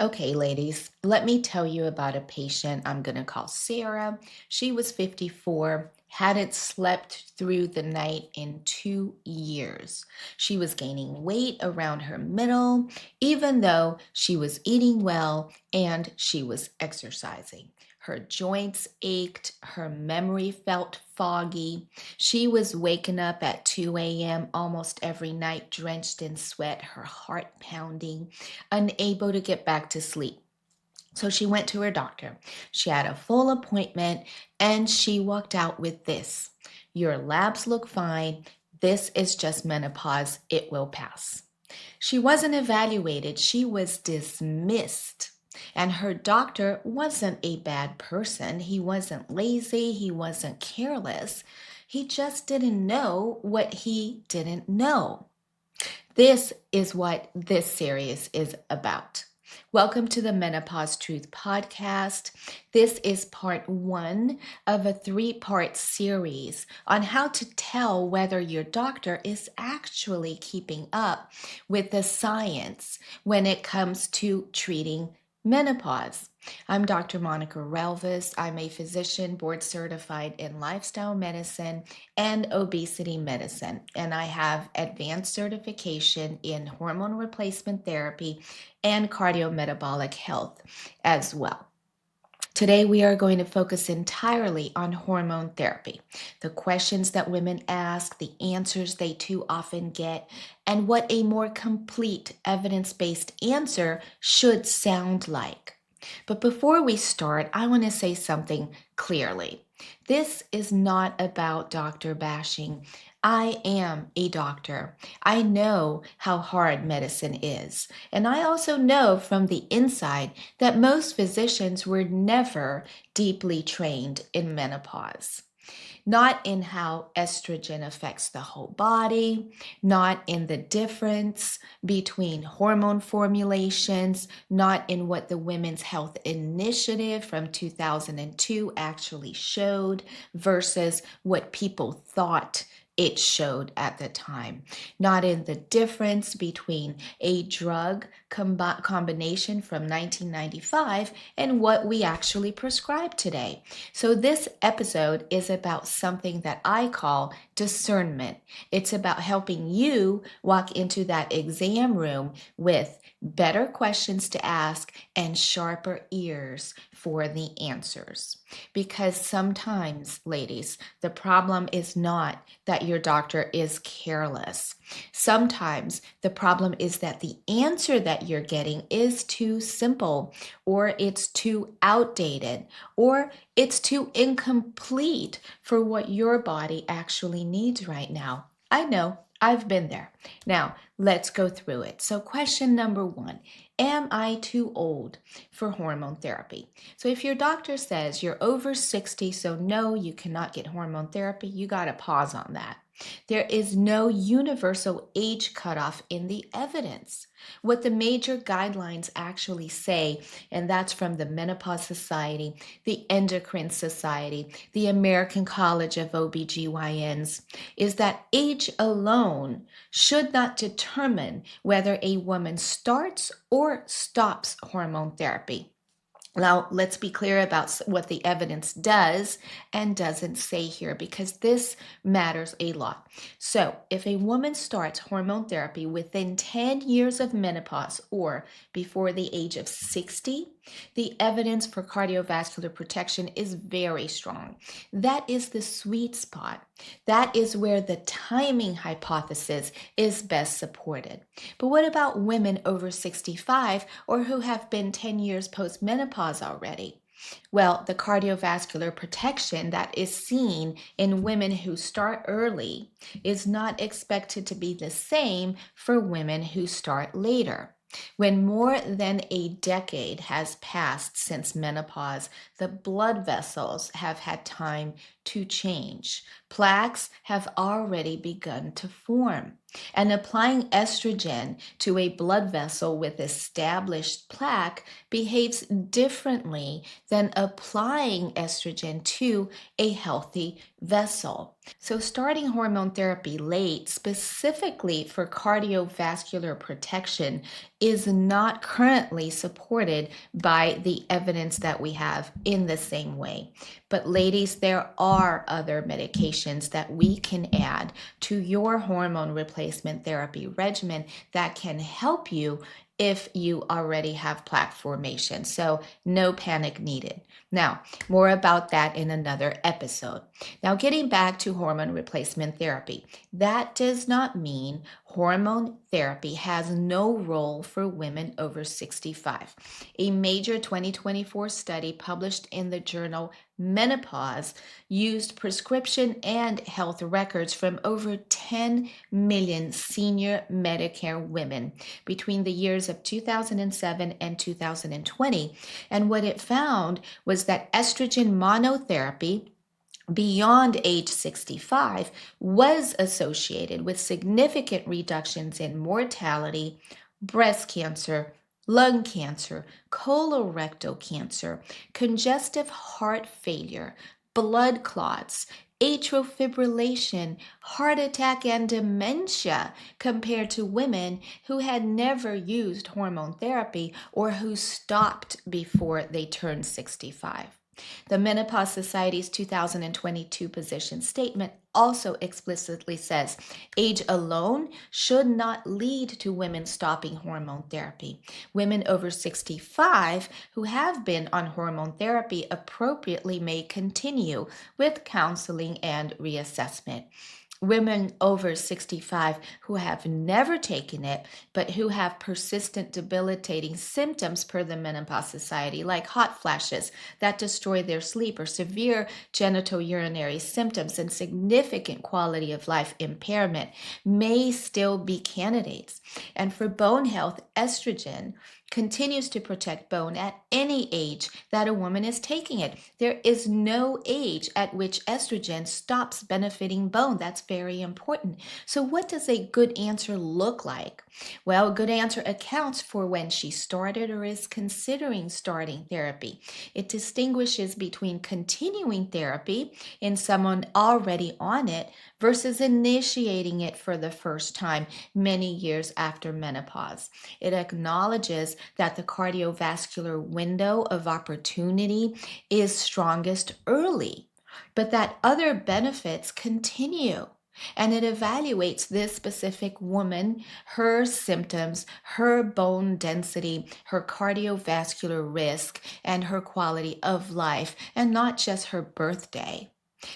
Okay, ladies, let me tell you about a patient I'm going to call Sarah. She was 54, hadn't slept through the night in 2 years. She was gaining weight around her middle, even though she was eating well and she was exercising. Her joints ached, her memory felt foggy. She was waking up at 2 a.m. almost every night, drenched in sweat, her heart pounding, unable to get back to sleep. So she went to her doctor. She had a full appointment and she walked out with this: Your labs look fine. This is just menopause. It will pass. She wasn't evaluated, she was dismissed. And her doctor wasn't a bad person. He wasn't lazy, he wasn't careless. He just didn't know what he didn't know. This is what this series is about. Welcome to the Menopause Truth Podcast. This is part one of a three-part series on how to tell whether your doctor is actually keeping up with the science when it comes to treating menopause. I'm Dr. Monica Relvis. I'm a physician board certified in lifestyle medicine and obesity medicine, and I have advanced certification in hormone replacement therapy and cardiometabolic health as well. Today, we are going to focus entirely on hormone therapy, the questions that women ask, the answers they too often get, and what a more complete evidence based answer should sound like. But before we start, I want to say something clearly. This is not about doctor bashing. I am a doctor. I know how hard medicine is. And I also know from the inside that most physicians were never deeply trained in menopause. Not in how estrogen affects the whole body, not in the difference between hormone formulations, not in what the Women's Health Initiative from 2002 actually showed versus what people thought it showed at the time, not in the difference between a drug combination from 1995 and what we actually prescribe today. So this episode is about something that I call discernment. It's about helping you walk into that exam room with better questions to ask and sharper ears for the answers. Because sometimes, ladies, the problem is not that your doctor is careless. Sometimes the problem is that the answer that you're getting is too simple, or it's too outdated, or it's too incomplete for what your body actually needs right now. I know, I've been there. Now, let's go through it. So, question number one: Am I too old for hormone therapy? So, if your doctor says you're over 60, so no, you cannot get hormone therapy, you got to pause on that. There is no universal age cutoff in the evidence. What the major guidelines actually say, and that's from the Menopause Society, the Endocrine Society, the American College of OBGYNs, is that age alone should not determine whether a woman starts or stops hormone therapy. Now, let's be clear about what the evidence does and doesn't say here, because this matters a lot. So, if a woman starts hormone therapy within 10 years of menopause or before the age of 60, the evidence for cardiovascular protection is very strong. That is the sweet spot. That is where the timing hypothesis is best supported. But what about women over 65 or who have been 10 years post-menopause already? Well, the cardiovascular protection that is seen in women who start early is not expected to be the same for women who start later. When more than a decade has passed since menopause, the blood vessels have had time to change. Plaques have already begun to form. And applying estrogen to a blood vessel with established plaque behaves differently than applying estrogen to a healthy vessel. So, starting hormone therapy late, specifically for cardiovascular protection, is not currently supported by the evidence that we have in the same way. But, ladies, there are other medications that we can add to your hormone replacement therapy regimen that can help you if you already have plaque formation. So, no panic needed. Now, more about that in another episode. Now, getting back to hormone replacement therapy, that does not mean hormone therapy has no role for women over 65. A major 2024 study published in the journal Menopause used prescription and health records from over 10 million senior Medicare women between the years of 2007 and 2020. And what it found was that estrogen monotherapy beyond age 65 was associated with significant reductions in mortality, breast cancer, lung cancer, colorectal cancer, congestive heart failure, blood clots, atrial fibrillation, heart attack, and dementia compared to women who had never used hormone therapy or who stopped before they turned 65. The Menopause Society's 2022 position statement also explicitly says age alone should not lead to women stopping hormone therapy. Women over 65 who have been on hormone therapy appropriately may continue with counseling and reassessment. Women over 65 who have never taken it, but who have persistent debilitating symptoms per the Menopause Society, like hot flashes that destroy their sleep or severe genitourinary symptoms and significant quality of life impairment, may still be candidates. And for bone health, estrogen continues to protect bone at any age that a woman is taking it. There is no age at which estrogen stops benefiting bone. That's very important. So, what does a good answer look like? Well, a good answer accounts for when she started or is considering starting therapy. It distinguishes between continuing therapy in someone already on it versus initiating it for the first time many years after menopause. It acknowledges that the cardiovascular window of opportunity is strongest early, but that other benefits continue. And it evaluates this specific woman, her symptoms, her bone density, her cardiovascular risk, and her quality of life, and not just her birthday.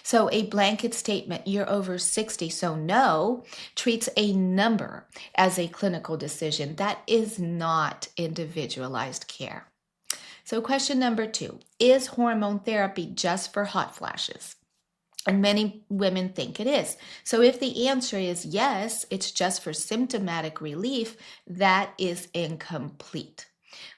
So a blanket statement, you're over 60, so no, treats a number as a clinical decision. That is not individualized care. So question number 2, is hormone therapy just for hot flashes? And many women think it is. So if the answer is yes, it's just for symptomatic relief, that is incomplete.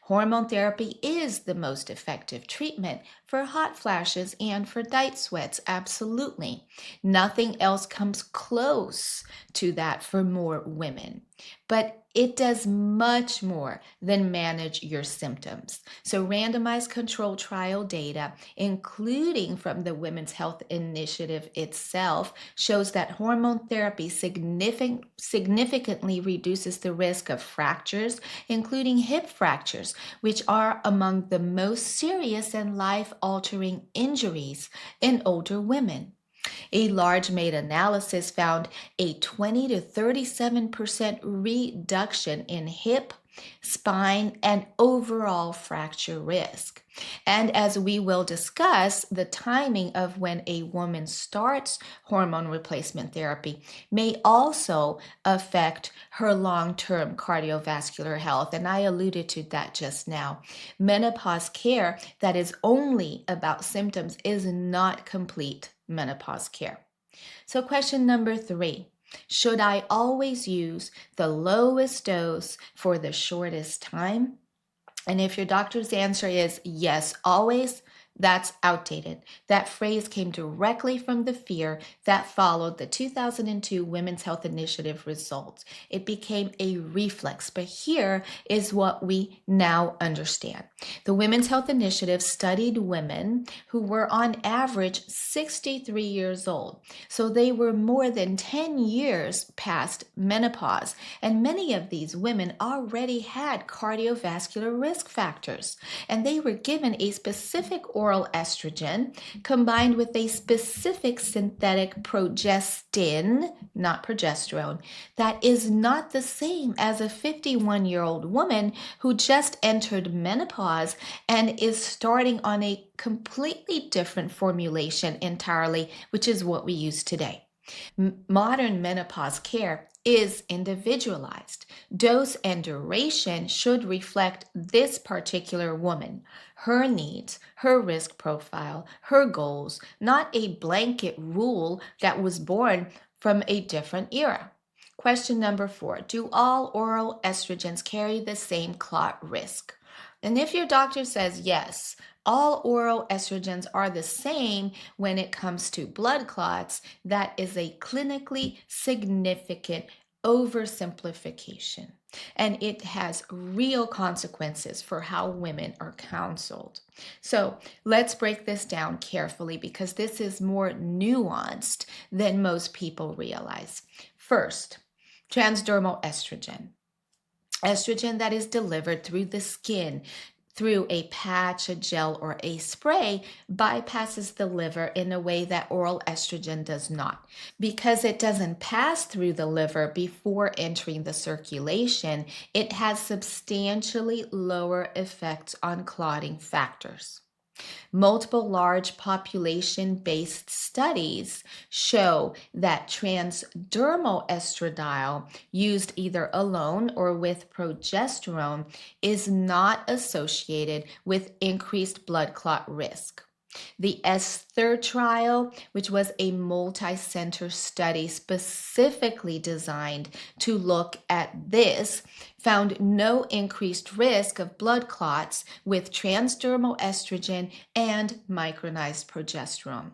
Hormone therapy is the most effective treatment for hot flashes and for night sweats, absolutely. Nothing else comes close to that for more women. But it does much more than manage your symptoms. So randomized control trial data, including from the Women's Health Initiative itself, shows that hormone therapy significantly reduces the risk of fractures, including hip fractures, which are among the most serious and life-altering injuries in older women. A large meta-analysis found a 20 to 37% reduction in hip, spine, and overall fracture risk. And as we will discuss, the timing of when a woman starts hormone replacement therapy may also affect her long-term cardiovascular health. And I alluded to that just now. Menopause care that is only about symptoms is not complete menopause care. So question number 3, should I always use the lowest dose for the shortest time? And if your doctor's answer is yes, always, That's outdated. That phrase came directly from the fear that followed the 2002 Women's Health Initiative results. It became a reflex, but here is what we now understand. The Women's Health Initiative studied women who were on average 63 years old. So they were more than 10 years past menopause, and many of these women already had cardiovascular risk factors, and they were given a specific oral estrogen combined with a specific synthetic progestin, not progesterone, that is not the same as a 51-year-old woman who just entered menopause and is starting on a completely different formulation entirely, which is what we use today. Modern menopause care is individualized. Dose and duration should reflect this particular woman, her needs, her risk profile, her goals, not a blanket rule that was born from a different era. Question number 4. Do all oral estrogens carry the same clot risk? And if your doctor says yes, all oral estrogens are the same when it comes to blood clots, that is a clinically significant oversimplification. And it has real consequences for how women are counseled. So let's break this down carefully because this is more nuanced than most people realize. First, transdermal estrogen. Estrogen that is delivered through the skin through a patch, a gel, or a spray bypasses the liver in a way that oral estrogen does not. Because it doesn't pass through the liver before entering the circulation, it has substantially lower effects on clotting factors. Multiple large population-based studies show that transdermal estradiol used either alone or with progesterone is not associated with increased blood clot risk. The Esther trial, which was a multi-center study specifically designed to look at this, found no increased risk of blood clots with transdermal estrogen and micronized progesterone.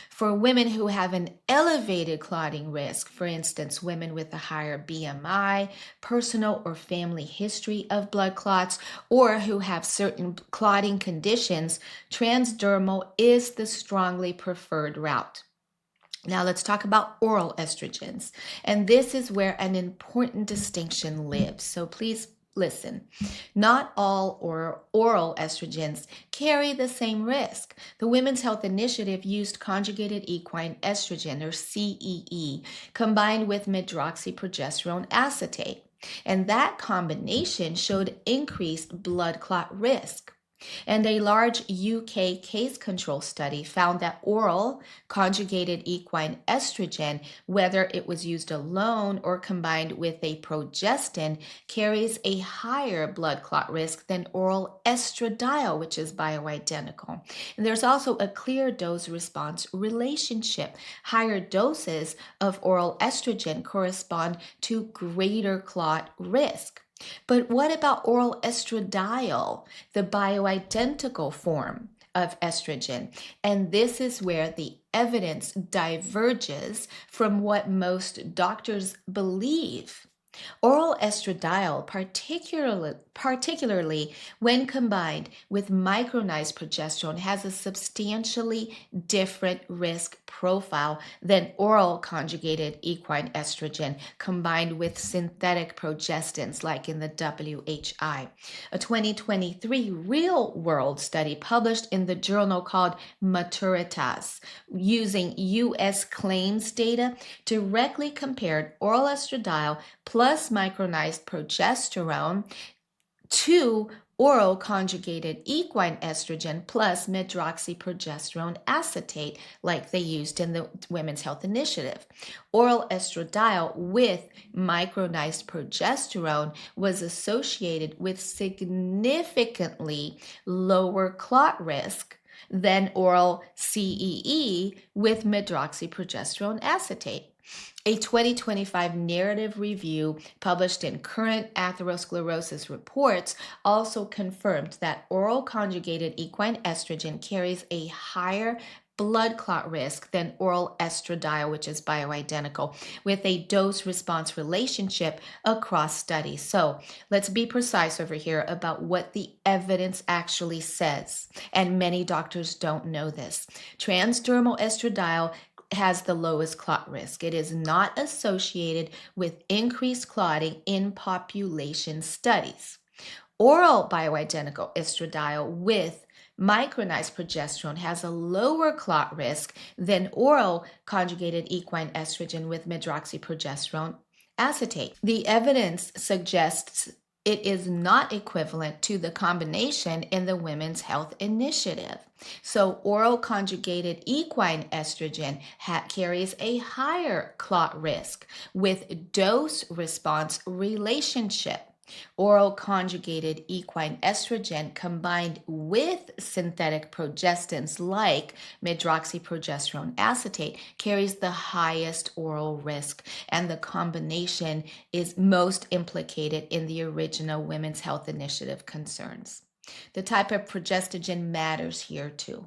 For women who have an elevated clotting risk, for instance, women with a higher BMI, personal or family history of blood clots, or who have certain clotting conditions, transdermal is the strongly preferred route. Now let's talk about oral estrogens. And this is where an important distinction lives. So please listen. Not all oral estrogens carry the same risk. The Women's Health Initiative used conjugated equine estrogen, or CEE, combined with medroxyprogesterone acetate. And that combination showed increased blood clot risk. And a large UK case control study found that oral conjugated equine estrogen, whether it was used alone or combined with a progestin, carries a higher blood clot risk than oral estradiol, which is bioidentical. And there's also a clear dose-response relationship. Higher doses of oral estrogen correspond to greater clot risk. But what about oral estradiol, the bioidentical form of estrogen? And this is where the evidence diverges from what most doctors believe. Oral estradiol, particularly when combined with micronized progesterone, has a substantially different risk profile than oral conjugated equine estrogen combined with synthetic progestins like in the WHI. A 2023 real-world study published in the journal called Maturitas, using U.S. claims data, directly compared oral estradiol plus micronized progesterone to oral conjugated equine estrogen plus medroxyprogesterone acetate like they used in the Women's Health Initiative. Oral estradiol with micronized progesterone was associated with significantly lower clot risk than oral CEE with medroxyprogesterone acetate. A 2025 narrative review published in Current Atherosclerosis Reports also confirmed that oral conjugated equine estrogen carries a higher blood clot risk than oral estradiol, which is bioidentical, with a dose response relationship across studies. So let's be precise over here about what the evidence actually says. And many doctors don't know this. Transdermal estradiol has the lowest clot risk. It is not associated with increased clotting in population studies. Oral bioidentical estradiol with micronized progesterone has a lower clot risk than oral conjugated equine estrogen with medroxyprogesterone acetate. The evidence suggests it is not equivalent to the combination in the Women's Health Initiative. So, oral conjugated equine estrogen carries a higher clot risk with dose response relationship. Oral conjugated equine estrogen combined with synthetic progestins like medroxyprogesterone acetate carries the highest oral risk, and the combination is most implicated in the original Women's Health Initiative concerns. The type of progestogen matters here too.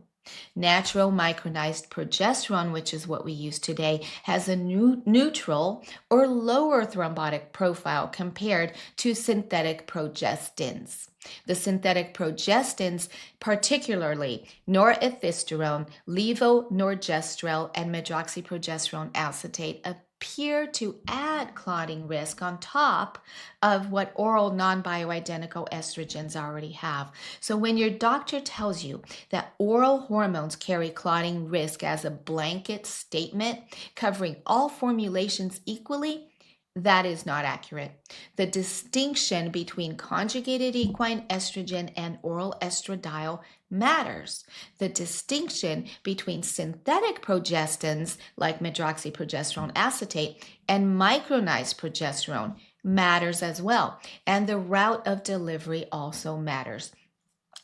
Natural micronized progesterone, which is what we use today, has a neutral or lower thrombotic profile compared to synthetic progestins. The synthetic progestins, particularly norethindrone, levonorgestrel, and medroxyprogesterone acetate, appear to add clotting risk on top of what oral non-bioidentical estrogens already have. So when your doctor tells you that oral hormones carry clotting risk as a blanket statement covering all formulations equally, that is not accurate. The distinction between conjugated equine estrogen and oral estradiol matters. The distinction between synthetic progestins like medroxyprogesterone acetate and micronized progesterone matters as well. And the route of delivery also matters.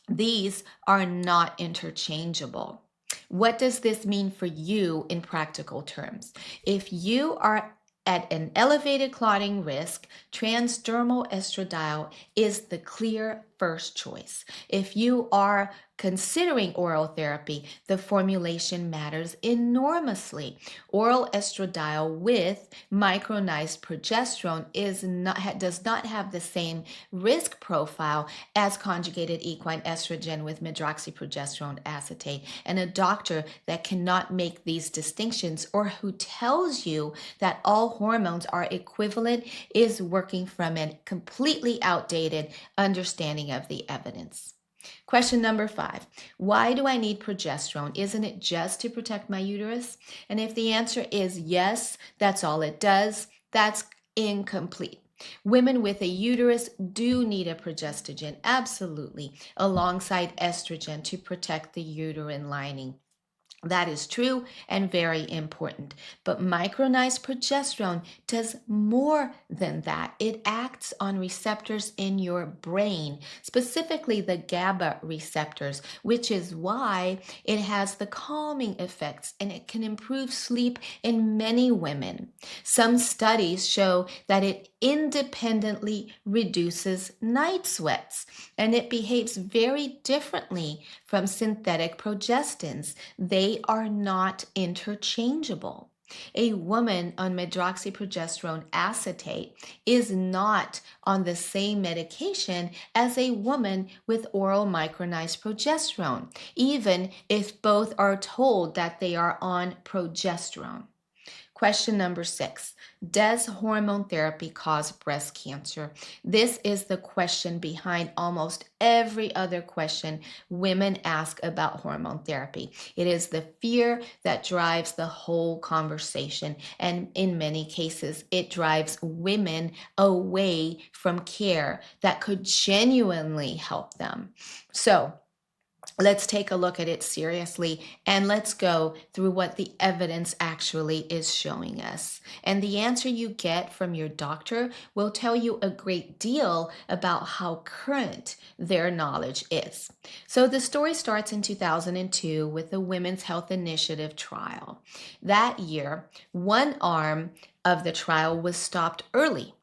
These are not interchangeable. What does this mean for you in practical terms? If you are at an elevated clotting risk, transdermal estradiol is the clear first choice. If you are considering oral therapy, the formulation matters enormously. Oral estradiol with micronized progesterone does not have the same risk profile as conjugated equine estrogen with medroxyprogesterone acetate. And a doctor that cannot make these distinctions or who tells you that all hormones are equivalent is working from a completely outdated understanding of the evidence. Question number 5, why do I need progesterone? Isn't it just to protect my uterus? And if the answer is yes, that's all it does, that's incomplete. Women with a uterus do need a progestogen, absolutely, alongside estrogen to protect the uterine lining. That is true and very important. But micronized progesterone does more than that. It acts on receptors in your brain, specifically the GABA receptors, which is why it has the calming effects and it can improve sleep in many women. Some studies show that it independently reduces night sweats, and it behaves very differently from synthetic progestins. They are not interchangeable. A woman on medroxyprogesterone acetate is not on the same medication as a woman with oral micronized progesterone, even if both are told that they are on progesterone. Question number 6, does hormone therapy cause breast cancer? This is the question behind almost every other question women ask about hormone therapy. It is the fear that drives the whole conversation, and in many cases, it drives women away from care that could genuinely help them. So, Let's take a look at it seriously and let's go through what the evidence actually is showing us. And the answer you get from your doctor will tell you a great deal about how current their knowledge is. So the story starts in 2002 with the Women's Health Initiative trial. That year, one arm of the trial was stopped early.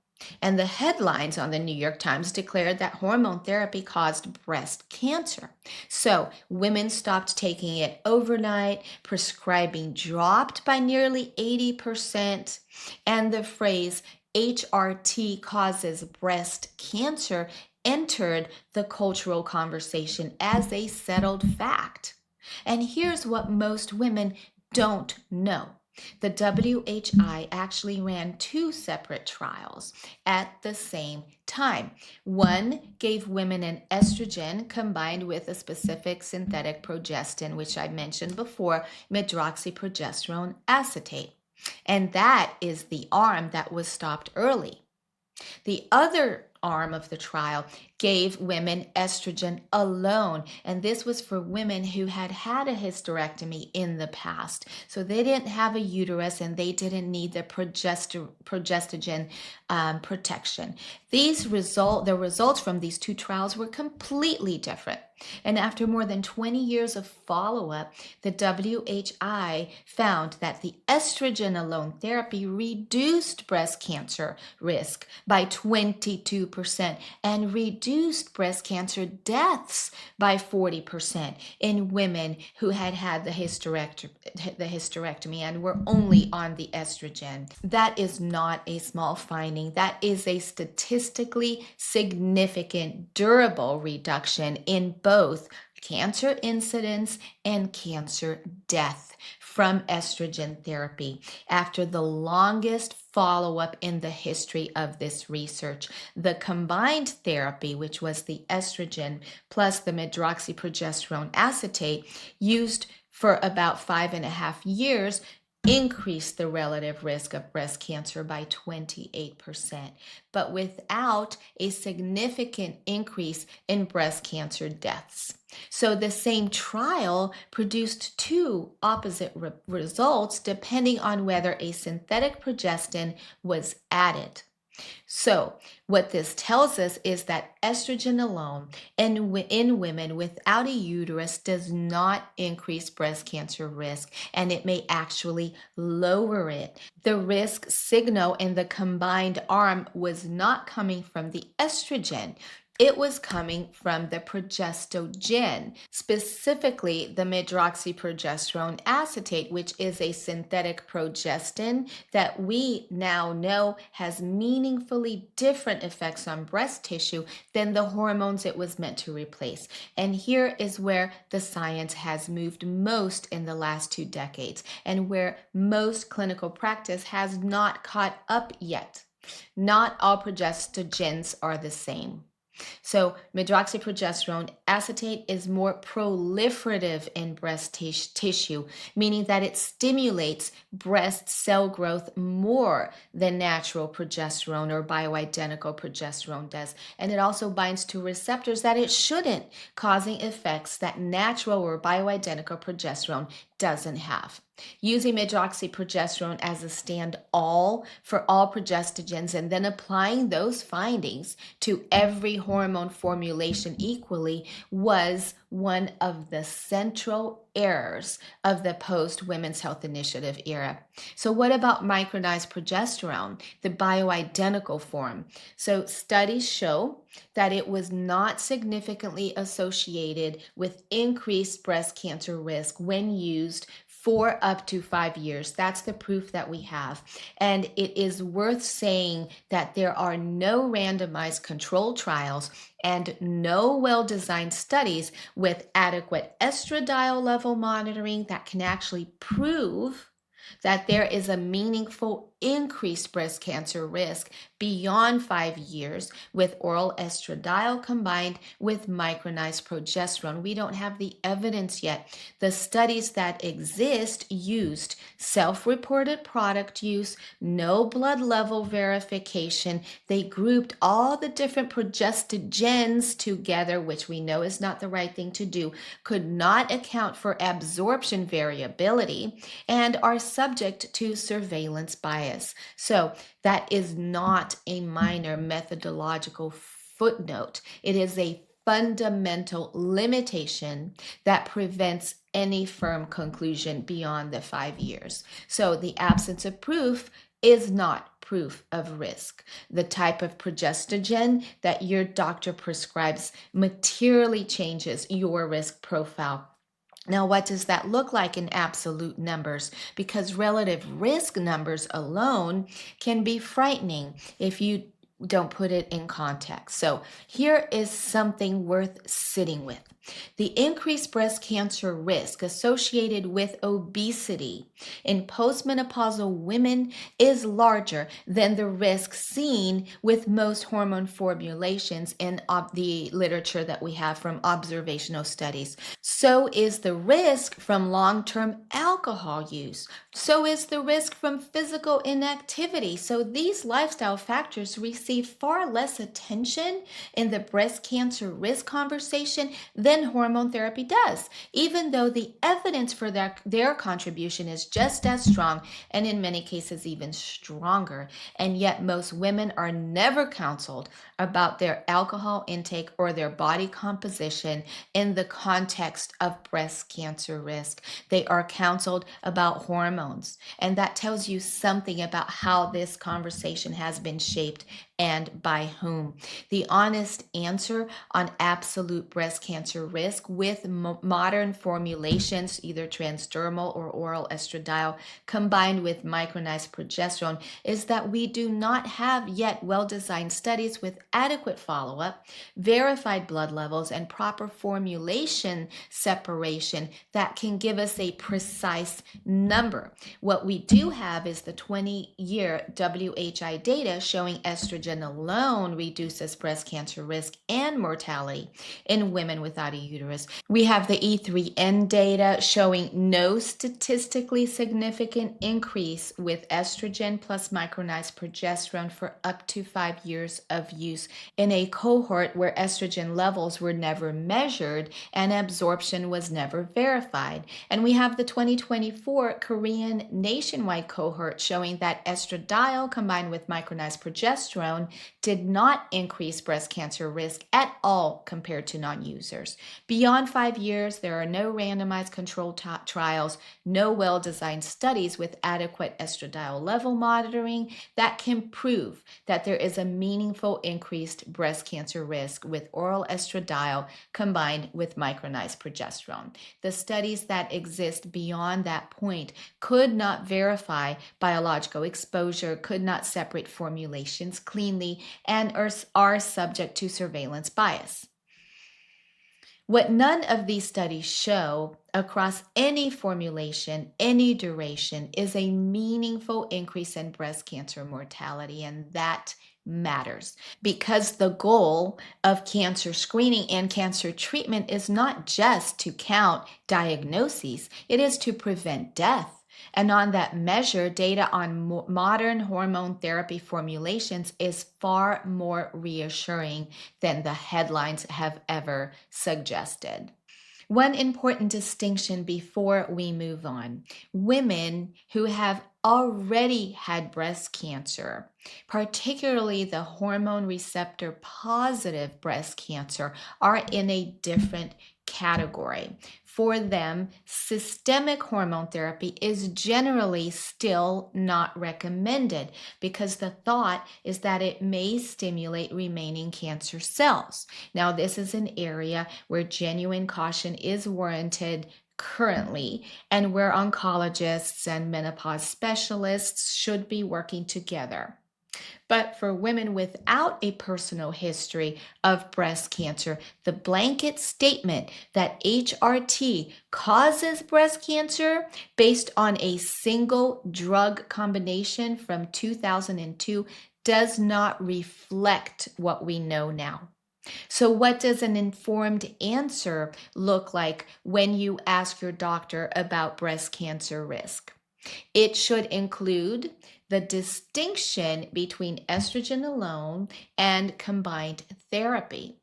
And the headlines on the New York Times declared that hormone therapy caused breast cancer. So women stopped taking it overnight, prescribing dropped by nearly 80%, and the phrase HRT causes breast cancer entered the cultural conversation as a settled fact. And here's what most women don't know. The WHI actually ran two separate trials at the same time. One gave women an estrogen combined with a specific synthetic progestin, which I mentioned before, medroxyprogesterone acetate. And that is the arm that was stopped early. The other arm of the trial gave women estrogen alone, and this was for women who had had a hysterectomy in the past. So they didn't have a uterus and they didn't need the progestogen protection. The results from these two trials were completely different. And after more than 20 years of follow-up, the WHI found that the estrogen alone therapy reduced breast cancer risk by 22% and reduced breast cancer deaths by 40% in women who had had the hysterectomy and were only on the estrogen. That is not a small finding. That is a statistically significant, durable reduction in both cancer incidence and cancer death from estrogen therapy after the longest follow-up in the history of this research. The combined therapy, which was the estrogen plus the medroxyprogesterone acetate, used for about 5.5 years, increased the relative risk of breast cancer by 28%, but without a significant increase in breast cancer deaths. So the same trial produced two opposite results depending on whether a synthetic progestin was added. So, what this tells us is that estrogen alone in women without a uterus does not increase breast cancer risk, and it may actually lower it. The risk signal in the combined arm was not coming from the estrogen. It was coming from the progestogen, specifically the medroxyprogesterone acetate, which is a synthetic progestin that we now know has meaningfully different effects on breast tissue than the hormones it was meant to replace. And here is where the science has moved most in the last 2 decades and where most clinical practice has not caught up yet. Not all progestogens are the same. So medroxyprogesterone acetate is more proliferative in breast tissue, meaning that it stimulates breast cell growth more than natural progesterone or bioidentical progesterone does. And it also binds to receptors that it shouldn't, causing effects that natural or bioidentical progesterone doesn't have. Using medroxyprogesterone as a stand-all for all progestogens and then applying those findings to every hormone formulation equally was one of the central errors of the post-Women's Health Initiative era. So what about micronized progesterone, the bioidentical form? So studies show that it was not significantly associated with increased breast cancer risk when used for up to 5 years. That's the proof that we have. And it is worth saying that there are no randomized controlled trials and no well-designed studies with adequate estradiol level monitoring that can actually prove that there is a meaningful increased breast cancer risk beyond 5 years with oral estradiol combined with micronized progesterone. We don't have the evidence yet. The studies that exist used self-reported product use, no blood level verification. They grouped all the different progestogens together, which we know is not the right thing to do, could not account for absorption variability, and are subject to surveillance bias. So that is not a minor methodological footnote. It is a fundamental limitation that prevents any firm conclusion beyond the 5 years. So the absence of proof is not proof of risk. The type of progestogen that your doctor prescribes materially changes your risk profile. Now, what does that look like in absolute numbers? Because relative risk numbers alone can be frightening if you don't put it in context. So here is something worth sitting with. The increased breast cancer risk associated with obesity in postmenopausal women is larger than the risk seen with most hormone formulations in the literature that we have from observational studies. So is the risk from long-term alcohol use. So is the risk from physical inactivity. So these lifestyle factors receive far less attention in the breast cancer risk conversation than hormone therapy does, even though the evidence for their contribution is just as strong and in many cases even stronger. And yet most women are never counseled about their alcohol intake or their body composition in the context of breast cancer risk. They are counseled about hormones. And that tells you something about how this conversation has been shaped and by whom. The honest answer on absolute breast cancer risk with modern formulations, either transdermal or oral estradiol, combined with micronized progesterone, is that we do not have yet well-designed studies with adequate follow-up, verified blood levels, and proper formulation separation that can give us a precise number. What we do have is the 20-year WHI data showing estrogen alone reduces breast cancer risk and mortality in women without a uterus. We have the E3N data showing no statistically significant increase with estrogen plus micronized progesterone for up to 5 years of use in a cohort where estrogen levels were never measured and absorption was never verified. And we have the 2024 Korean nationwide cohort showing that estradiol combined with micronized progesterone did not increase breast cancer risk at all compared to non-users. Beyond 5 years, there are no randomized controlled trials, no well-designed studies with adequate estradiol level monitoring that can prove that there is a meaningful increased breast cancer risk with oral estradiol combined with micronized progesterone. The studies that exist beyond that point could not verify biological exposure, could not separate formulations cleanly, and are subject to surveillance bias. What none of these studies show across any formulation, any duration, is a meaningful increase in breast cancer mortality, and that matters because the goal of cancer screening and cancer treatment is not just to count diagnoses, it is to prevent death. And on that measure, data on modern hormone therapy formulations is far more reassuring than the headlines have ever suggested. One important distinction before we move on: women who have already had breast cancer, particularly the hormone receptor positive breast cancer, are in a different category. For them, systemic hormone therapy is generally still not recommended because the thought is that it may stimulate remaining cancer cells. Now, this is an area where genuine caution is warranted currently, and where oncologists and menopause specialists should be working together. But for women without a personal history of breast cancer, the blanket statement that HRT causes breast cancer based on a single drug combination from 2002 does not reflect what we know now. So, what does an informed answer look like when you ask your doctor about breast cancer risk? It should include the distinction between estrogen alone and combined therapy.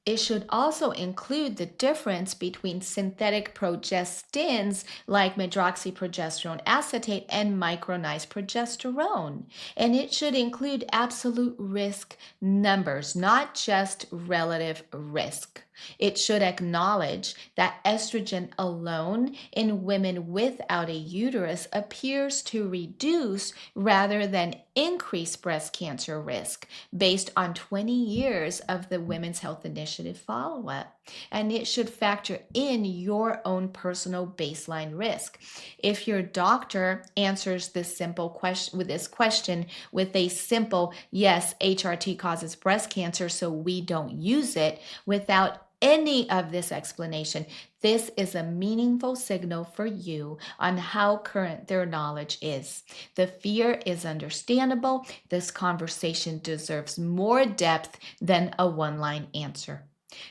It should also include the difference between synthetic progestins like medroxyprogesterone acetate and micronized progesterone. And it should include absolute risk numbers, not just relative risk. It should acknowledge that estrogen alone in women without a uterus appears to reduce rather than increase breast cancer risk based on 20 years of the Women's Health Initiative follow-up. And it should factor in your own personal baseline risk. If your doctor answers this simple question with a simple yes, HRT causes breast cancer, so we don't use it, without any of this explanation, this is a meaningful signal for you on how current their knowledge is. The fear is understandable. This conversation deserves more depth than a one-line answer.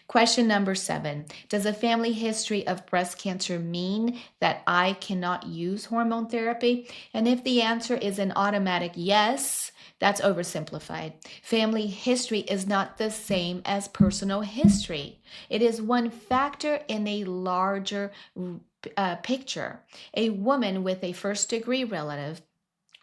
Question number 7. Does a family history of breast cancer mean that I cannot use hormone therapy? And if the answer is an automatic yes, that's oversimplified. Family history is not the same as personal history. It is one factor in a larger picture. A woman with a first degree relative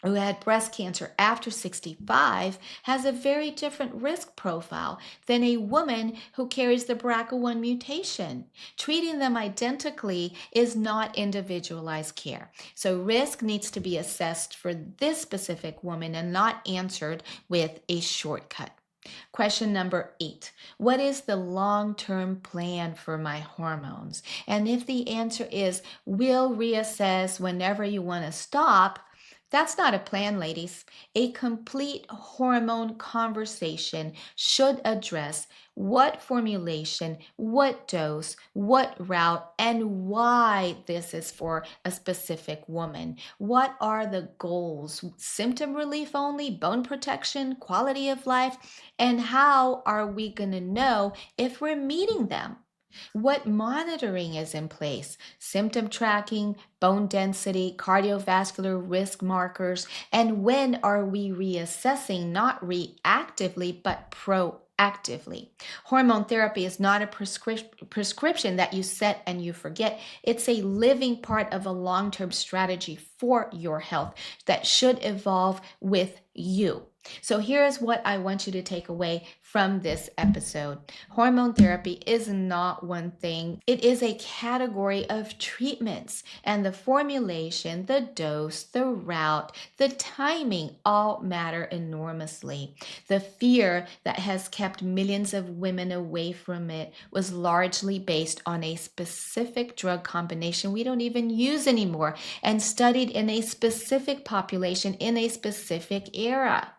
who had breast cancer after 65 has a very different risk profile than a woman who carries the BRCA1 mutation. Treating them identically is not individualized care. So risk needs to be assessed for this specific woman and not answered with a shortcut. Question number 8. What is the long-term plan for my hormones? And if the answer is we'll reassess whenever you want to stop, that's not a plan, ladies. A complete hormone conversation should address what formulation, what dose, what route, and why this is for a specific woman. What are the goals? Symptom relief only, bone protection, quality of life, and how are we going to know if we're meeting them? What monitoring is in place? Symptom tracking, bone density, cardiovascular risk markers, and when are we reassessing, not reactively, but proactively? Hormone therapy is not a prescription that you set and you forget. It's a living part of a long-term strategy for your health that should evolve with you. So here's what I want you to take away from this episode. Hormone therapy is not one thing. It is a category of treatments, and the formulation, the dose, the route, the timing all matter enormously. The fear that has kept millions of women away from it was largely based on a specific drug combination we don't even use anymore and studied in a specific population in a specific era.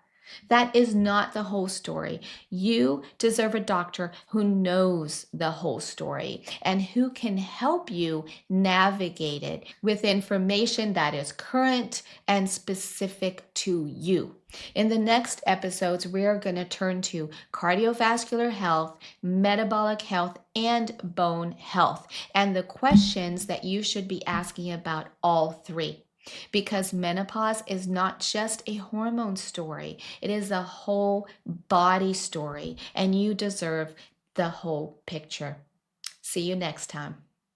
That is not the whole story. You deserve a doctor who knows the whole story and who can help you navigate it with information that is current and specific to you. In the next episodes, we are going to turn to cardiovascular health, metabolic health, and bone health, and the questions that you should be asking about all three. Because menopause is not just a hormone story, it is a whole body story, and you deserve the whole picture. See you next time.